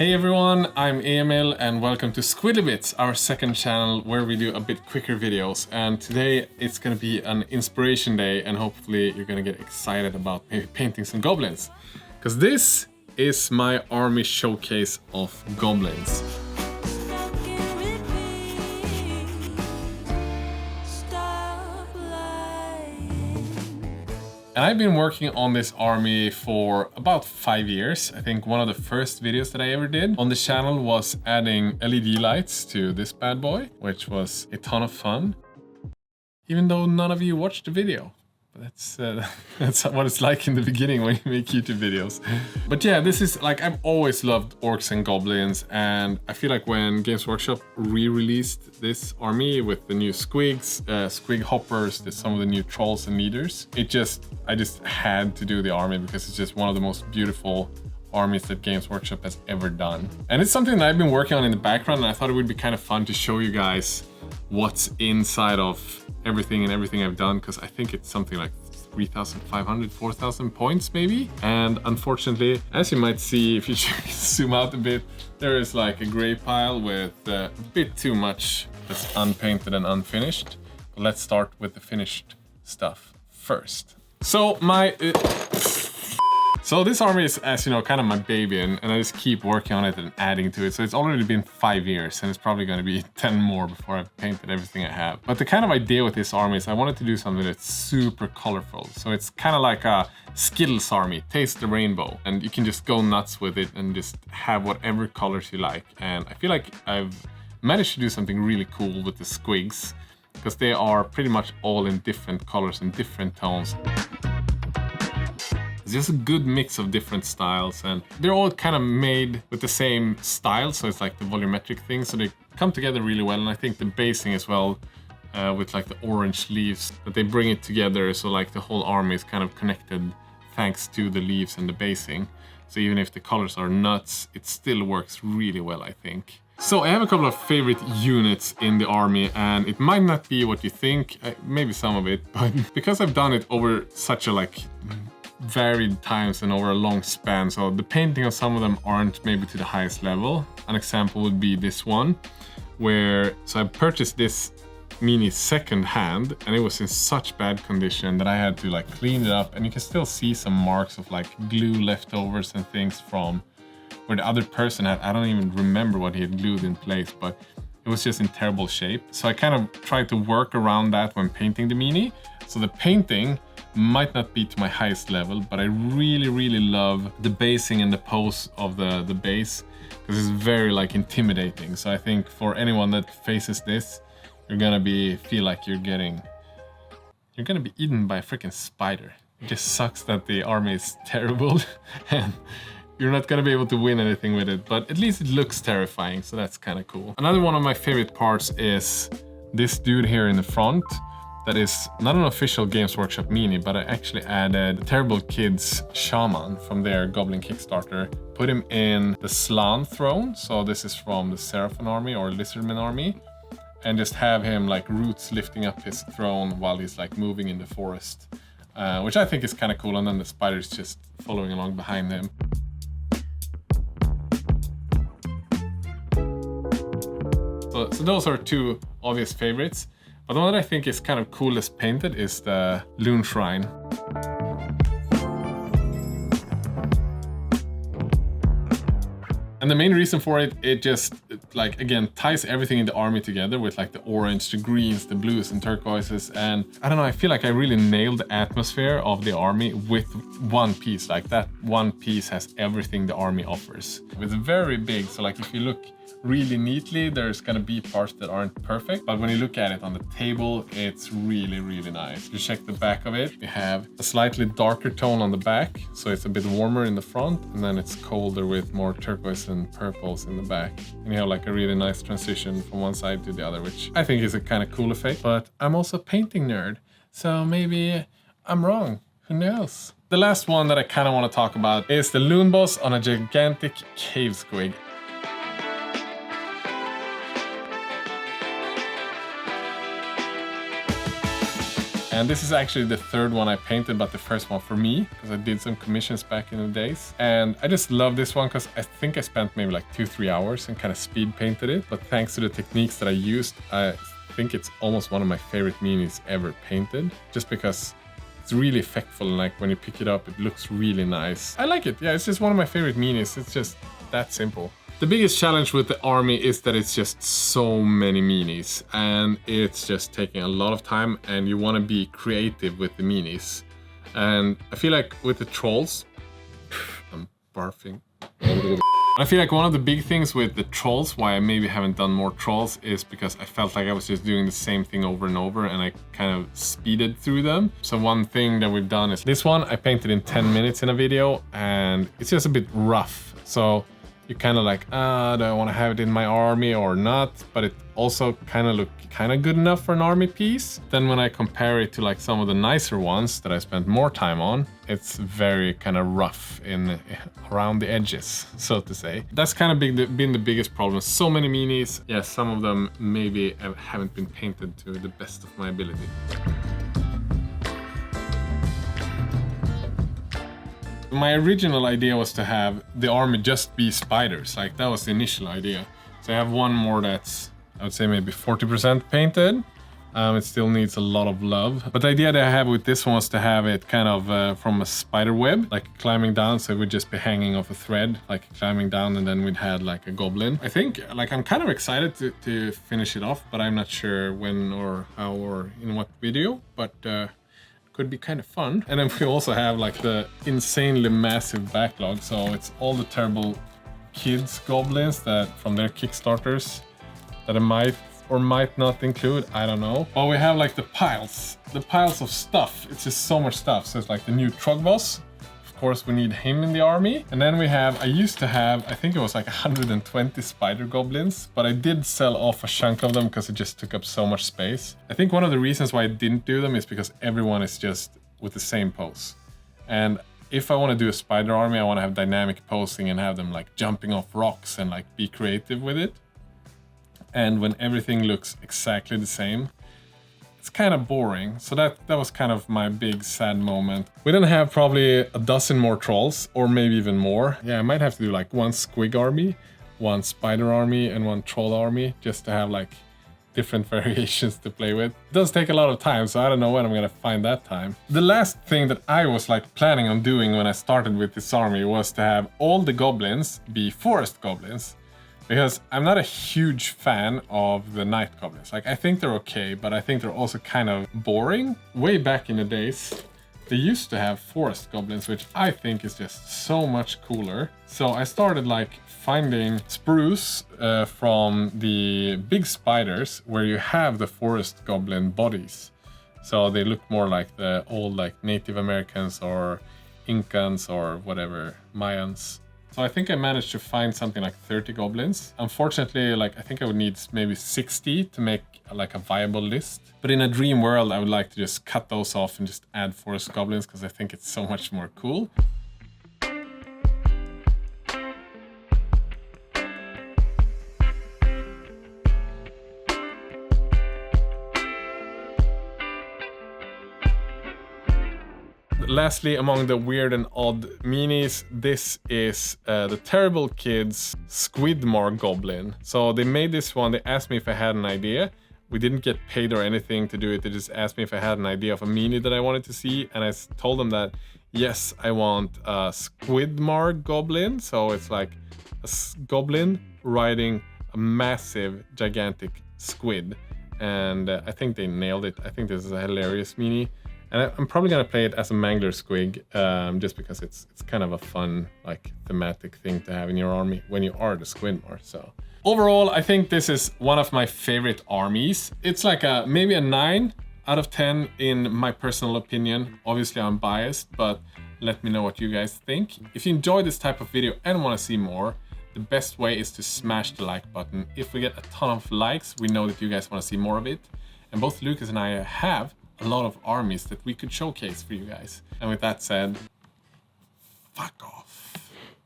Hey everyone, I'm Emil and welcome to Squidly Bits, our second channel where we do a bit quicker videos. And today it's gonna be an inspiration day and hopefully you're gonna get excited about maybe painting some goblins. Because this is my army showcase of goblins. And I've been working on this army for about 5 years. I think one of the first videos that I ever did on the channel was adding LED lights to this bad boy, which was a ton of fun. Even though none of you watched the video. But that's what it's like in the beginning when you make YouTube videos. But yeah, this is like, I've always loved orcs and goblins, and I feel like when Games Workshop re-released this army with the new squigs, squig hoppers, some of the new trolls and leaders, I just had to do the army because it's just one of the most beautiful armies that Games Workshop has ever done. And it's something that I've been working on in the background, and I thought it would be kind of fun to show you guys what's inside of everything I've done, because I think it's something like 3,500, 4,000 points maybe. And unfortunately, as you might see if you zoom out a bit, there is like a gray pile with a bit too much that's unpainted and unfinished. But let's start with the finished stuff first. So this army is, as you know, kind of my baby, and I just keep working on it and adding to it. So it's already been 5 years, and it's probably going to be 10 more before I've painted everything I have. But the kind of idea with this army is I wanted to do something that's super colorful. So it's kind of like a Skittles army, taste the rainbow, and you can just go nuts with it and just have whatever colors you like. And I feel like I've managed to do something really cool with the squigs, because they are pretty much all in different colors and different tones. It's just a good mix of different styles, and they're all kind of made with the same style, so it's like the volumetric thing, so they come together really well. And I think the basing as well, with like the orange leaves, that they bring it together, so like the whole army is kind of connected thanks to the leaves and the basing. So even if the colors are nuts, it still works really well, I think. So I have a couple of favorite units in the army, and it might not be what you think, maybe some of it, but because I've done it over such a varied times and over a long span, so the painting of some of them aren't maybe to the highest level. An example would be this one, so I purchased this mini second hand, and it was in such bad condition that I had to clean it up, and you can still see some marks of glue leftovers and things from where the other person had. I don't even remember what he had glued in place, but it was just in terrible shape. So I kind of tried to work around that when painting the mini. So the painting might not be to my highest level, but I really love the basing and the pose of the base, because it's very intimidating. So I think for anyone that faces this, you're gonna feel like you're gonna be eaten by a freaking spider. It just sucks that the army is terrible and you're not gonna be able to win anything with it, but at least it looks terrifying, so that's kind of cool. Another one of my favorite parts is this dude here in the front. That is not an official Games Workshop mini, but I actually added Terrible Kids Shaman from their Goblin Kickstarter. Put him in the Slan throne, so this is from the Seraphon army or Lizardman army, and just have him roots lifting up his throne while he's moving in the forest, which I think is kind of cool, and then the spider's just following along behind him. So those are two obvious favorites. But the one that I think is kind of coolest painted is the Loon Shrine. And the main reason for it, it just again ties everything in the army together with the orange, the greens, the blues and turquoises. And I don't know, I feel like I really nailed the atmosphere of the army with one piece. That one piece has everything the army offers. It's very big, so if you look really neatly, there's gonna be parts that aren't perfect, but when you look at it on the table, it's really nice. You check the back of it, you have a slightly darker tone on the back, so it's a bit warmer in the front, and then it's colder with more turquoise and purples in the back. And you have a really nice transition from one side to the other, which I think is a kind of cool effect. But I'm also a painting nerd, so maybe I'm wrong, who knows? The last one that I kind of want to talk about is the Loon Boss on a gigantic cave squig. And this is actually the third one I painted, but the first one for me, because I did some commissions back in the days. And I just love this one because I think I spent maybe like 2-3 hours and kind of speed painted it. But thanks to the techniques that I used, I think it's almost one of my favorite minis ever painted, just because it's really effectful, and like when you pick it up, it looks really nice. I like it. Yeah, it's just one of my favorite minis. It's just that simple. The biggest challenge with the army is that it's just so many minis, and it's just taking a lot of time, and you want to be creative with the minis. And I feel like with the trolls, I'm barfing. I feel like one of the big things with the trolls, why I maybe haven't done more trolls, is because I felt like I was just doing the same thing over and over, and I kind of speeded through them. So one thing that we've done is this one I painted in 10 minutes in a video, and it's just a bit rough. So you're kind of like, do I want to have it in my army or not? But it also kind of looked kind of good enough for an army piece. Then when I compare it to like some of the nicer ones that I spent more time on, it's very kind of rough around the edges, so to say. That's kind of been the biggest problem. So many minis. Yeah, some of them maybe haven't been painted to the best of my ability. My original idea was to have the army just be spiders. Like, that was the initial idea. So I have one more that's, I would say, maybe 40% painted. It still needs a lot of love. But the idea that I have with this one was to have it kind of from a spider web, like climbing down. So it would just be hanging off a thread, like climbing down, and then we'd had like a goblin. I think, like, I'm kind of excited to finish it off, but I'm not sure when or how or in what video. But could be kind of fun. And then we also have like the insanely massive backlog. So it's all the terrible kids goblins that from their Kickstarters that I might or might not include, I don't know. But we have like the piles of stuff. It's just so much stuff. So it's like the new Trog boss. Of course, we need him in the army. And then we have, I used to have, I think it was like 120 spider goblins, but I did sell off a chunk of them because it just took up so much space. I think one of the reasons why I didn't do them is because everyone is just with the same pose. And if I want to do a spider army, I want to have dynamic posing and have them like jumping off rocks and like be creative with it. And when everything looks exactly the same, it's kind of boring. So that was kind of my big sad moment. We then have probably a dozen more trolls, or maybe even more. Yeah, I might have to do like one squig army, one spider army, and one troll army, just to have like different variations to play with. It does take a lot of time, so I don't know when I'm gonna find that time. The last thing that I was like planning on doing when I started with this army was to have all the goblins be forest goblins. Because I'm not a huge fan of the night goblins. Like, I think they're okay, but I think they're also kind of boring. Way back in the days, they used to have forest goblins, which I think is just so much cooler. So I started like finding spruce from the big spiders where you have the forest goblin bodies. So they look more like the old like Native Americans or Incans or whatever, Mayans. So I think I managed to find something like 30 goblins. Unfortunately, like, I think I would need maybe 60 to make like a viable list. But in a dream world, I would like to just cut those off and just add forest goblins because I think it's so much more cool. Lastly, among the weird and odd minis, this is the Terrible Kids Squidmar Goblin. So they made this one, they asked me if I had an idea. We didn't get paid or anything to do it, they just asked me if I had an idea of a mini that I wanted to see. And I told them that, yes, I want a Squidmar Goblin. So it's like a goblin riding a massive, gigantic squid. And I think they nailed it. I think this is a hilarious mini. And I'm probably gonna play it as a Mangler Squig, just because it's kind of a fun, like, thematic thing to have in your army when you are the Squidmar. So overall, I think this is one of my favorite armies. It's like maybe a 9 out of 10 in my personal opinion. Obviously, I'm biased, but let me know what you guys think. If you enjoy this type of video and want to see more, the best way is to smash the like button. If we get a ton of likes, we know that you guys want to see more of it. And both Lucas and I have a lot of armies that we could showcase for you guys. And with that said, fuck off.